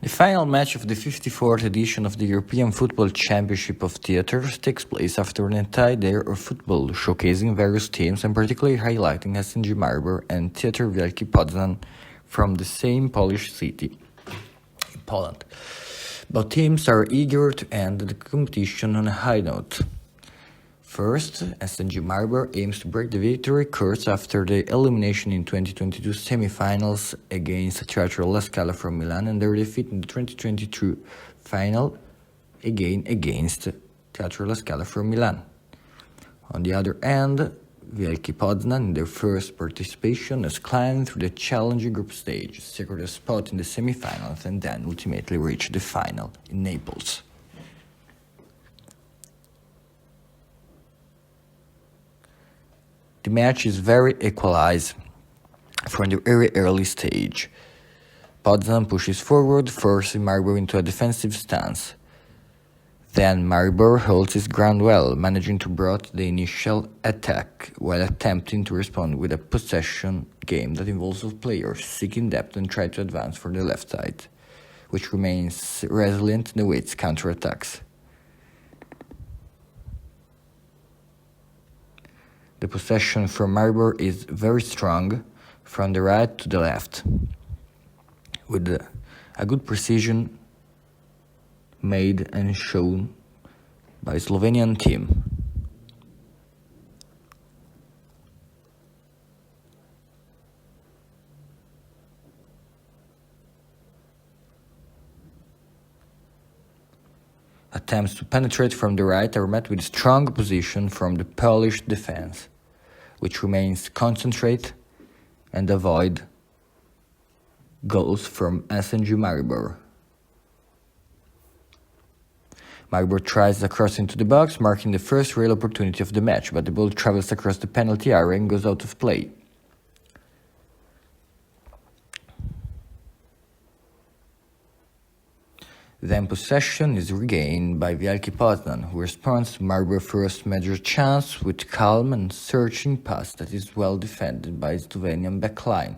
The final match of the 54th edition of the European Football Championship of Theatres takes place after an entire day of football, showcasing various teams and particularly highlighting SNG Maribor and Theatre Wielki Poznań from the same Polish city, in Poland. Both teams are eager to end the competition on a high note. First, SNG Maribor aims to break the victory curse after the elimination in 2022 semi-finals against Teatro La Scala from Milan and their defeat in the 2022 final again against Teatro La Scala from Milan. On the other hand, Wielki Poznań, in their first participation, has climbed through the challenging group stage, secured a spot in the semi-finals and then ultimately reached the final in Naples. The match is very equalized from the very early stage. Poznań pushes forward, forcing Maribor into a defensive stance. Then Maribor holds its ground well, managing to broach the initial attack while attempting to respond with a possession game that involves all players seeking depth and try to advance for the left side, which remains resilient in its counterattacks. The possession from Maribor is very strong from the right to the left, with a good precision made and shown by Slovenian team. Attempts to penetrate from the right are met with strong opposition from the Polish defense, which remains concentrate and avoid goals from SNG Maribor. Maribor tries a cross into the box, marking the first real opportunity of the match, but the ball travels across the penalty area and goes out of play. Then possession is regained by Wielki Poznań, who responds to Maribor's first major chance with calm and searching pass that is well defended by Slovenian backline.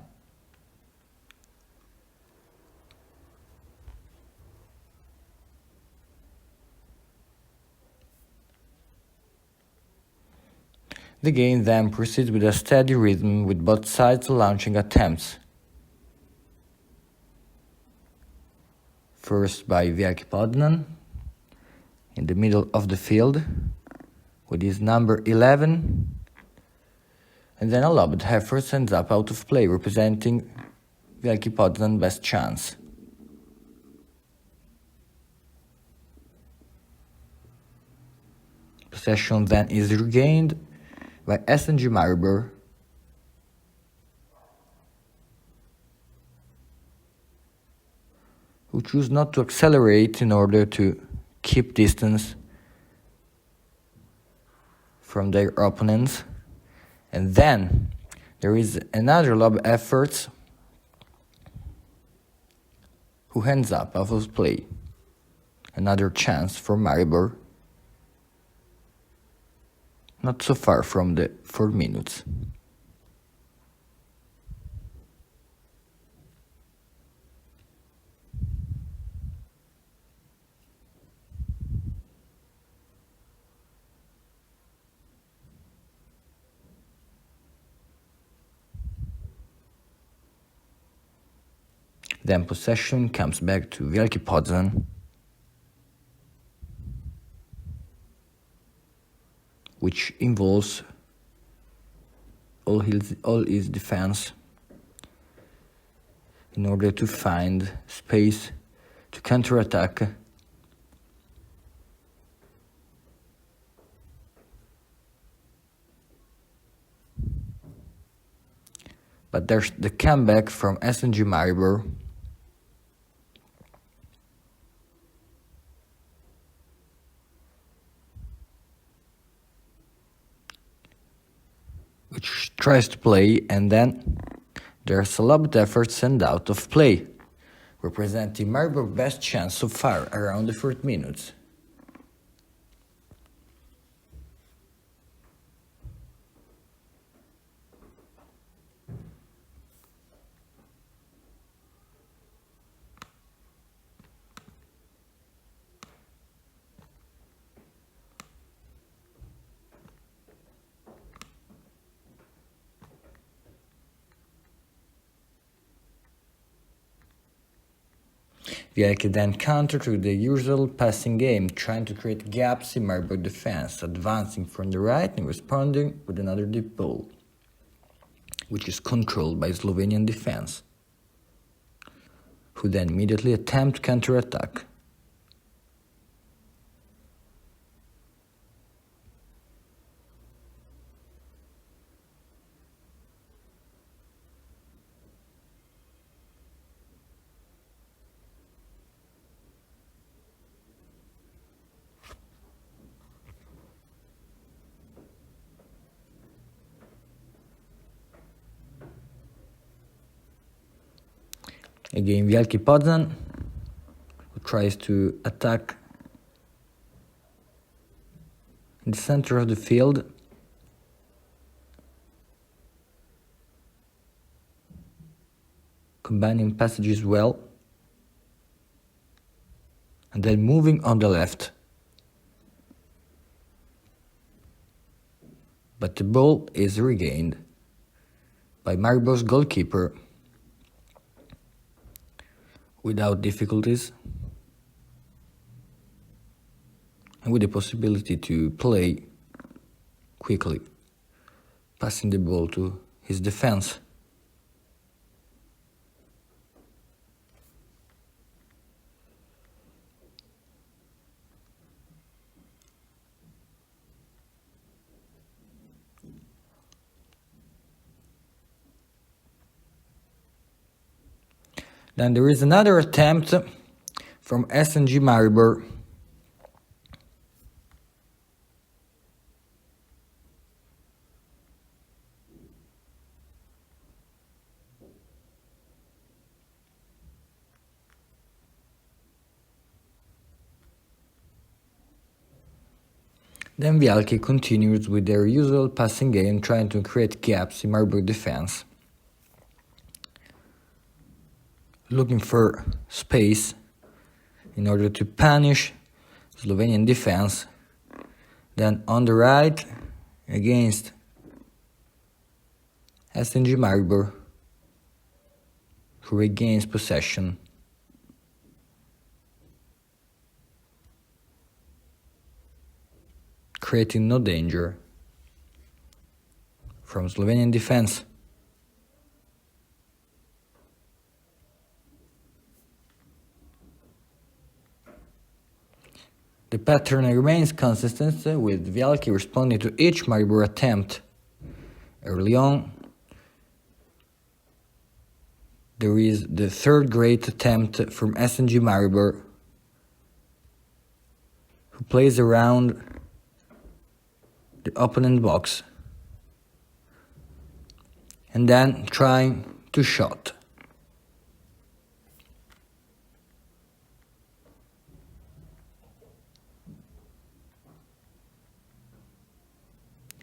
The game then proceeds with a steady rhythm, with both sides launching attempts. First by Wielki Poznań, in the middle of the field, with his number 11, and then a lobbed effort sends up out of play, representing Wielki Poznań's best chance. Possession then is regained by SNG Maribor, who choose not to accelerate in order to keep distance from their opponents. And then there is another lob effort who hands up out of play. Another chance for Maribor, not so far from the 4 minutes. Then possession comes back to Wielki Poznań, which involves all his defense in order to find space to counterattack. But there's the comeback from SNG Maribor, which tries to play, and then there's a lobbed effort sent out of play, representing Maribor's best chance so far around the 4 minutes. Vialki then countered through the usual passing game, trying to create gaps in Maribor defense, advancing from the right and responding with another deep ball, which is controlled by Slovenian defense, who then immediately attempt counter-attack. Again, Wielki Poznań, who tries to attack in the center of the field. Combining passages well. And then moving on the left. But the ball is regained by Maribor's goalkeeper without difficulties and with the possibility to play quickly, passing the ball to his defense. Then there is another attempt from SNG Maribor. Then Wielki continues with their usual passing game, trying to create gaps in Maribor defense, looking for space in order to punish Slovenian defense. Then on the right, against SNG Maribor, who regains possession. Creating no danger from Slovenian defense. The pattern remains consistent, with Wielki responding to each Maribor attempt. Early on, there is the third great attempt from SNG Maribor, who plays around the opponent box and then trying to shot.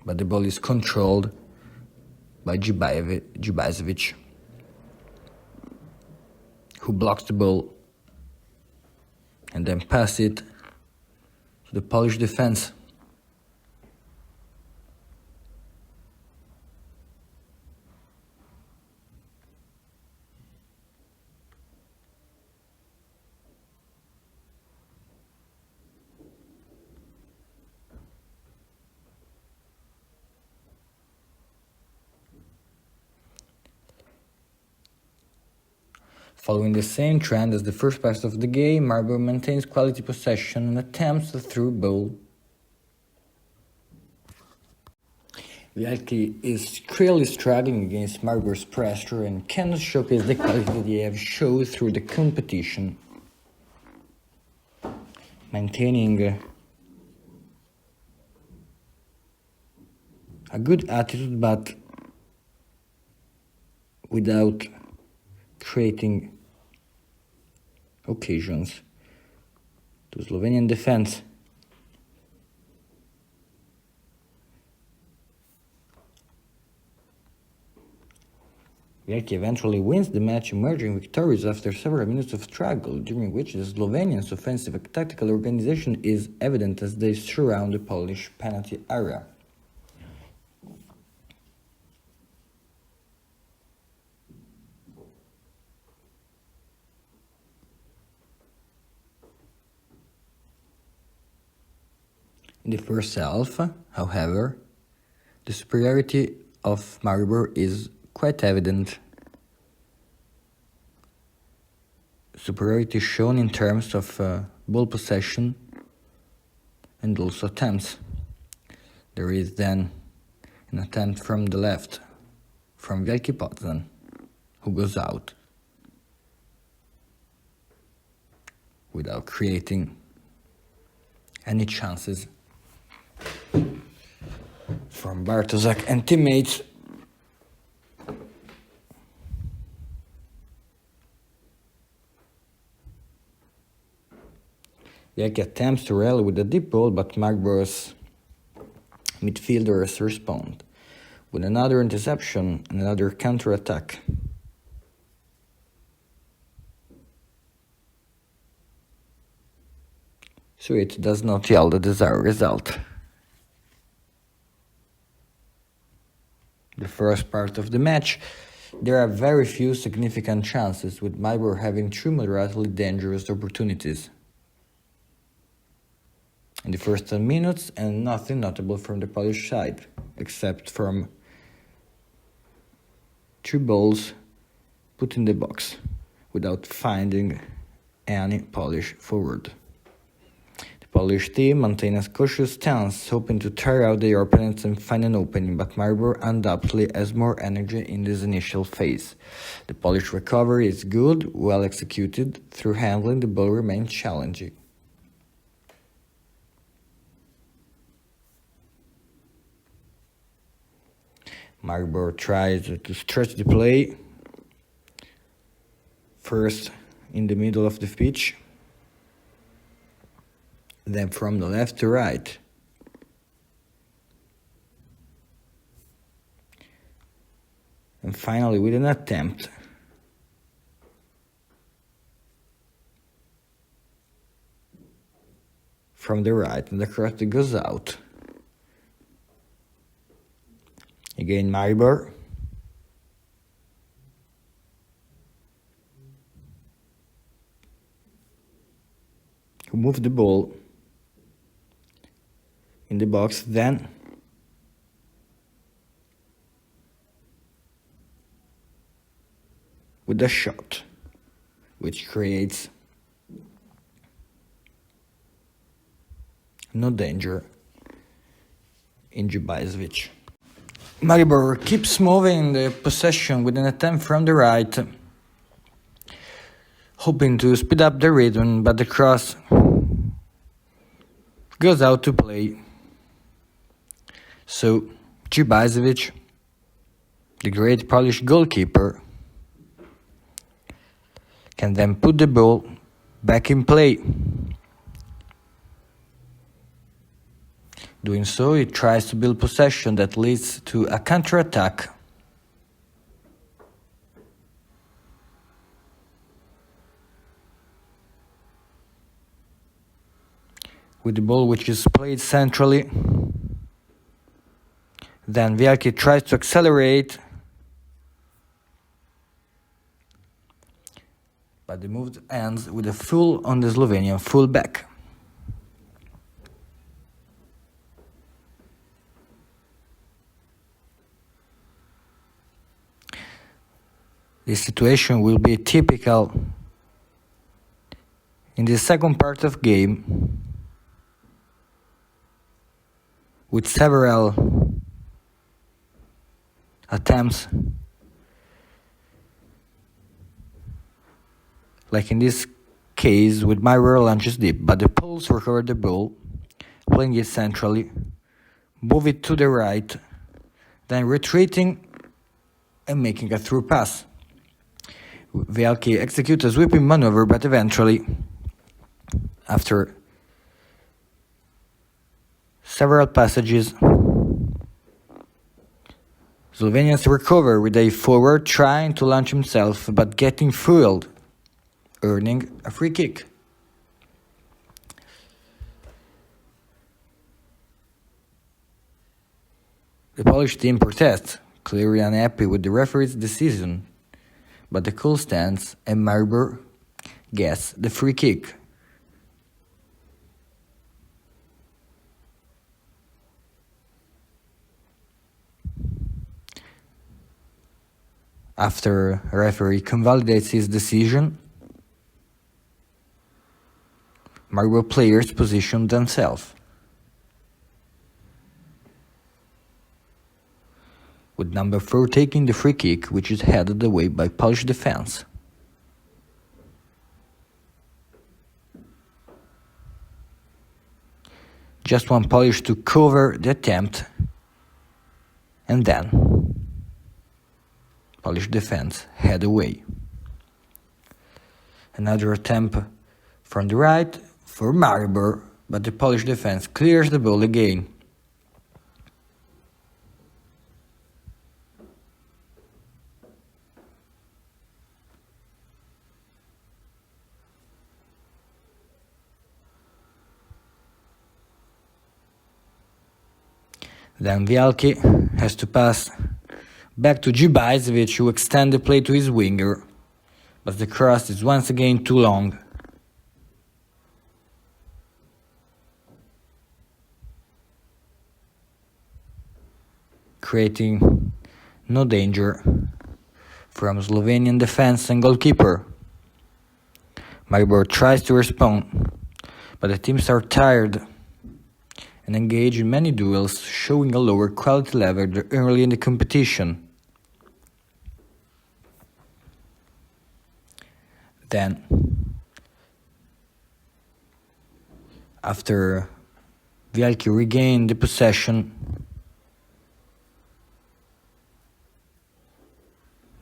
But the ball is controlled by Djibajsevic, who blocks the ball and then passes it to the Polish defense. Following the same trend as the first part of the game, Maribor maintains quality possession and attempts a through ball. Wielki is clearly struggling against Maribor's pressure and cannot showcase the quality they have shown through the competition. Maintaining a good attitude, but without creating occasions to Slovenian defense. Wielki eventually wins the match, emerging victorious after several minutes of struggle, during which the Slovenians' offensive and tactical organization is evident as they surround the Polish penalty area. In the first half, however, the superiority of Maribor is quite evident. Superiority shown in terms of ball possession and also attempts. There is then an attempt from the left, from Wielki Poznań, who goes out without creating any chances from Bartoszek and teammates. Wielki attempts to rally with a deep ball, but Maribor's midfielders respond with another interception and another counter-attack. So it does not yield the desired result. The first part of the match, there are very few significant chances, with Maribor having two moderately dangerous opportunities in the first 10 minutes, and nothing notable from the Polish side, except from two balls put in the box without finding any Polish forward. The Polish team maintains a cautious stance, hoping to tire out their opponents and find an opening, but Maribor undoubtedly has more energy in this initial phase. The Polish recovery is good, well executed, through handling the ball remains challenging. Maribor tries to stretch the play, first in the middle of the pitch, then from the left to right. And finally with an attempt from the right, and the cross goes out. Again, Maribor. Who moved the ball in the box, then with a shot, which creates no danger in Jubajsevich. Maribor keeps moving the possession with an attempt from the right, hoping to speed up the rhythm, but the cross goes out to play. So Jubajsevich, the great Polish goalkeeper, can then put the ball back in play. Doing so, he tries to build possession that leads to a counter-attack. With the ball which is played centrally. Then Wielki tries to accelerate, but the move ends with a foul on the Slovenian fullback. This situation will be typical in the second part of game, with several attempts, like in this case with Maribor launches deep, but the Poles recover the ball, playing it centrally, move it to the right, then retreating and making a through pass. Wielki executes a sweeping maneuver, but eventually, after several passages, Slovenians recover with a forward trying to launch himself, but getting foiled, earning a free kick. The Polish team protests, clearly unhappy with the referee's decision, but the call stands and Maribor gets the free kick. After a referee consolidates his decision, Maribor players position themselves, with number 4 taking the free kick, which is headed away by Polish defense. Just one Polish to cover the attempt, and then Polish defense head away. Another attempt from the right for Maribor, but the Polish defense clears the ball again. Then Wielki has to pass back to Jubajcevic, who extends the play to his winger, but the cross is once again too long. Creating no danger from Slovenian defense and goalkeeper. Maribor tries to respond, but the teams are tired and engage in many duels, showing a lower quality level early in the competition. Then, after Wielki regained the possession,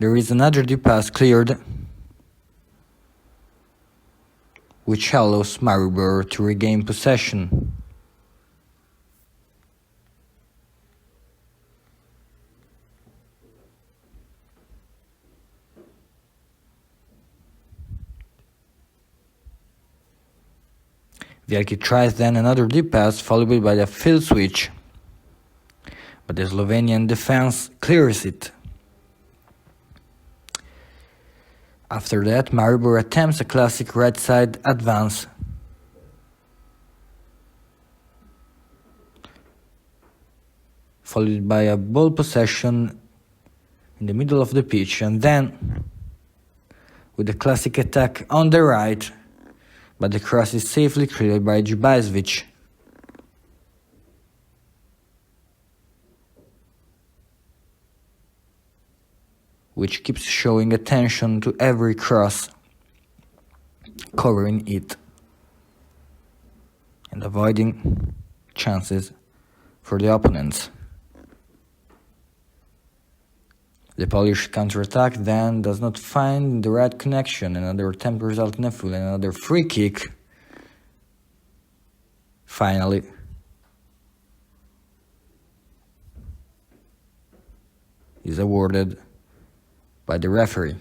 there is another deep pass cleared, which allows Maribor to regain possession. Wielki tries then another deep pass, followed by a field switch, but the Slovenian defense clears it. After that, Maribor attempts a classic right side advance. Followed by a ball possession in the middle of the pitch, and then with a classic attack on the right, but the cross is safely cleared by Jubajcevic. Which keeps showing attention to every cross, covering it, and avoiding chances for the opponents. The Polish counterattack then does not find the right connection. Another attempt results in a foul, another free kick. Finally, is awarded by the referee.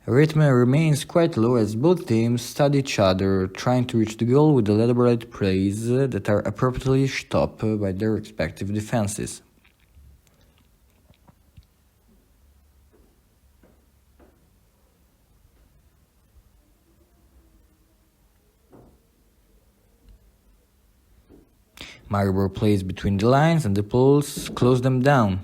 Rhythm remains quite low as both teams study each other, trying to reach the goal with elaborate plays that are appropriately stopped by their respective defenses. Maribor plays between the lines and the Poles close them down.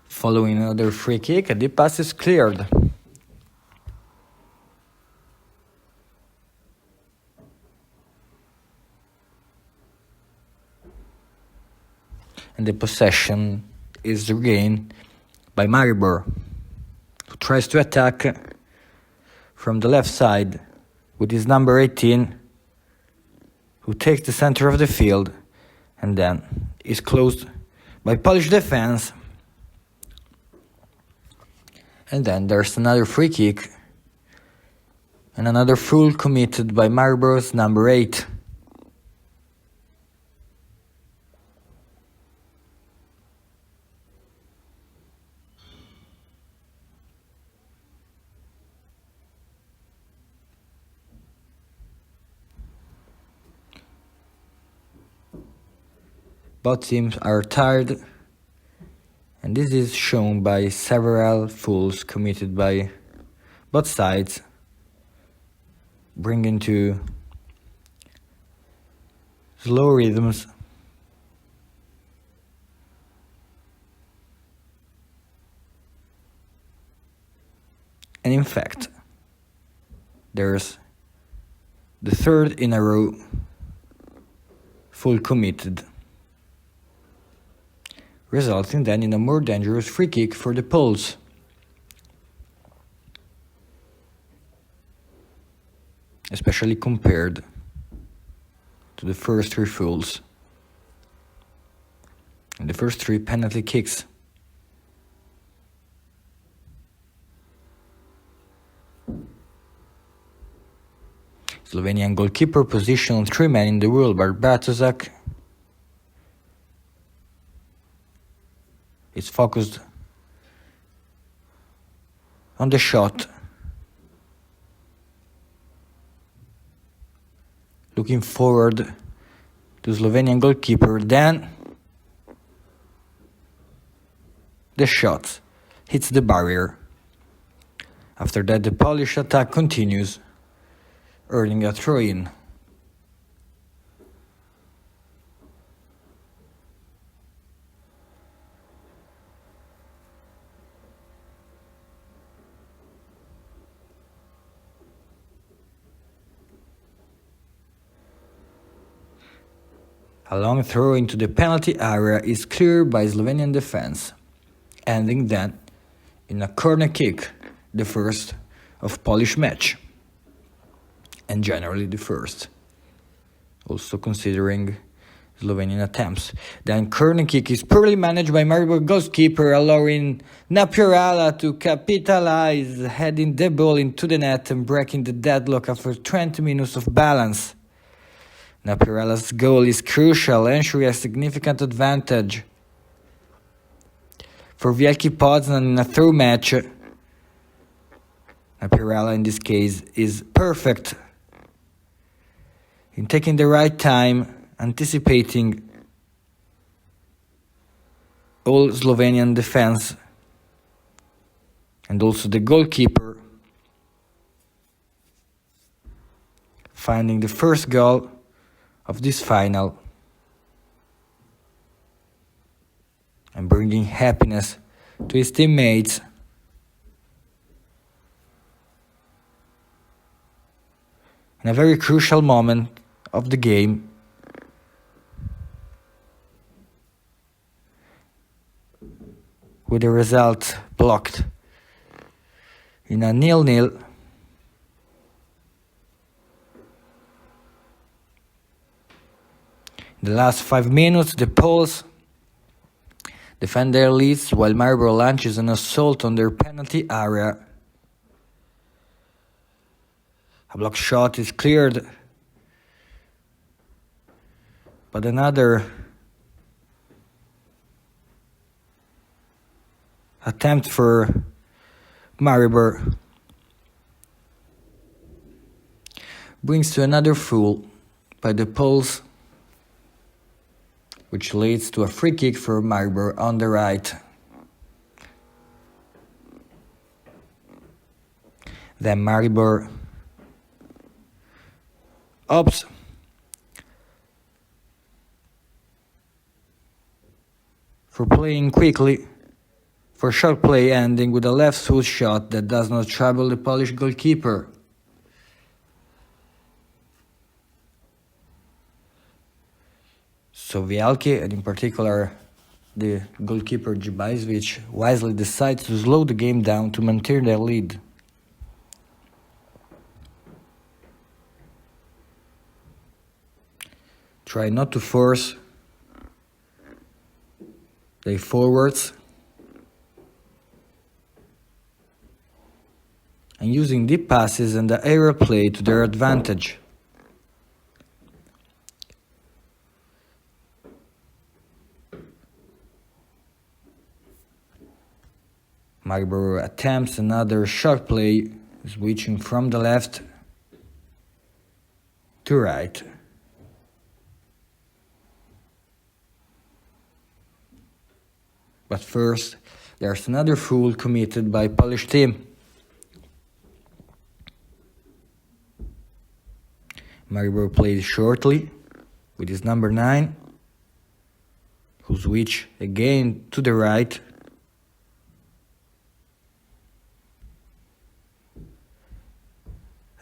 Following another free kick, a deep pass is cleared. And the possession is regained by Maribor, who tries to attack from the left side with his number 18, who takes the center of the field and then is closed by Polish defense. And then there's another free kick and another foul committed by Maribor's number 8. Both teams are tired, and this is shown by several fouls committed by both sides, bringing to slow rhythms. And in fact, there's the third in a row full committed, resulting then in a more dangerous free kick for the Poles. Especially compared to the first three fouls and the first three penalty kicks. Slovenian goalkeeper positioned 3 men in the world, but Bartoszek is focused on the shot, looking forward to Slovenian goalkeeper. Then the shot hits the barrier. After that, the Polish attack continues, earning a throw-in. A long throw into the penalty area is cleared by Slovenian defense, ending then in a corner kick, the first of Polish match, and generally the first, also considering Slovenian attempts. Then corner kick is poorly managed by Maribor goalkeeper, allowing Napierala to capitalize, heading the ball into the net and breaking the deadlock after 20 minutes of balance. Napierala's goal is crucial, ensuring a significant advantage for Wielki Poznan in a throw match. Napierala in this case is perfect in taking the right time, anticipating all Slovenian defense and also the goalkeeper, finding the first goal of this final and bringing happiness to his teammates. In a very crucial moment of the game, with the result blocked in a 0-0. In the last 5 minutes, the Poles defend their leads while Maribor launches an assault on their penalty area. A block shot is cleared, but another attempt for Maribor brings to another foul by the Poles, which leads to a free kick for Maribor on the right. Then Maribor opts for playing quickly, for shot play, ending with a left foot shot that does not trouble the Polish goalkeeper. So Wielki, and in particular the goalkeeper Djibajsevic, wisely decides to slow the game down to maintain their lead. Try not to force the forwards, and using deep passes and the aerial play to their advantage. Maribor attempts another shot play, switching from the left to right. But first, there's another foul committed by Polish team. Maribor played shortly with his number 9, who switched again to the right.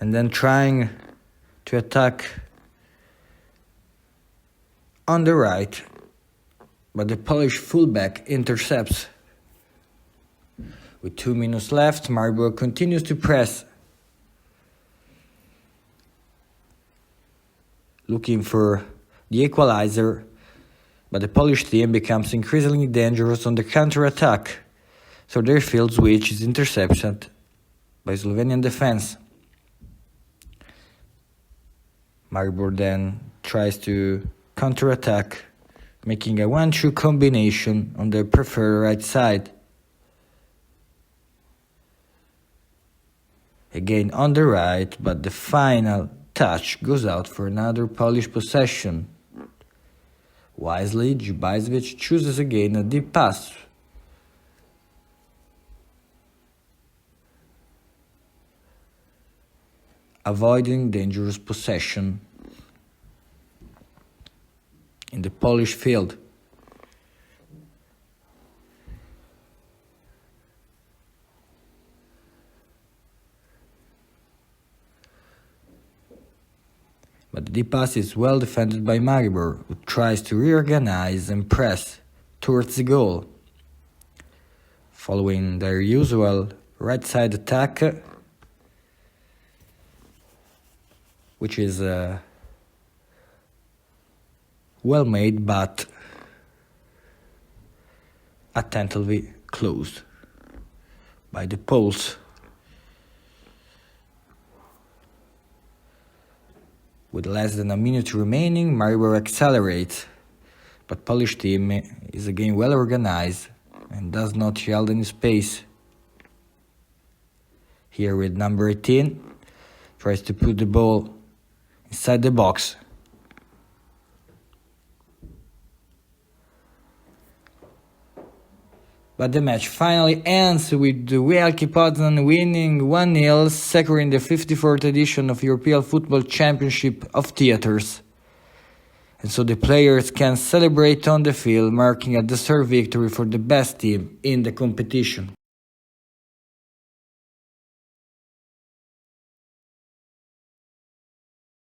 And then trying to attack on the right, but the Polish fullback intercepts. With 2 minutes left, Maribor continues to press, looking for the equalizer, but the Polish team becomes increasingly dangerous on the counter-attack, so their field switch is intercepted by Slovenian defense. Maribor then tries to counter-attack, making a 1-2 combination on their preferred right side. Again on the right, but the final touch goes out for another Polish possession. Wisely, Jubajcevic chooses again a deep pass. Avoiding dangerous possession in the Polish field. But the deep pass is well defended by Maribor, who tries to reorganize and press towards the goal. Following their usual right side attack, which is well made but attentively closed by the Poles. With less than a minute remaining, Maribor accelerates, but Polish team is again well organized and does not yield any space. Here with number 18, tries to put the ball inside the box. But the match finally ends with the Wielki Poznań winning 1-0, securing the 54th edition of European Football Championship of Theatres. And so the players can celebrate on the field, marking a deserved victory for the best team in the competition.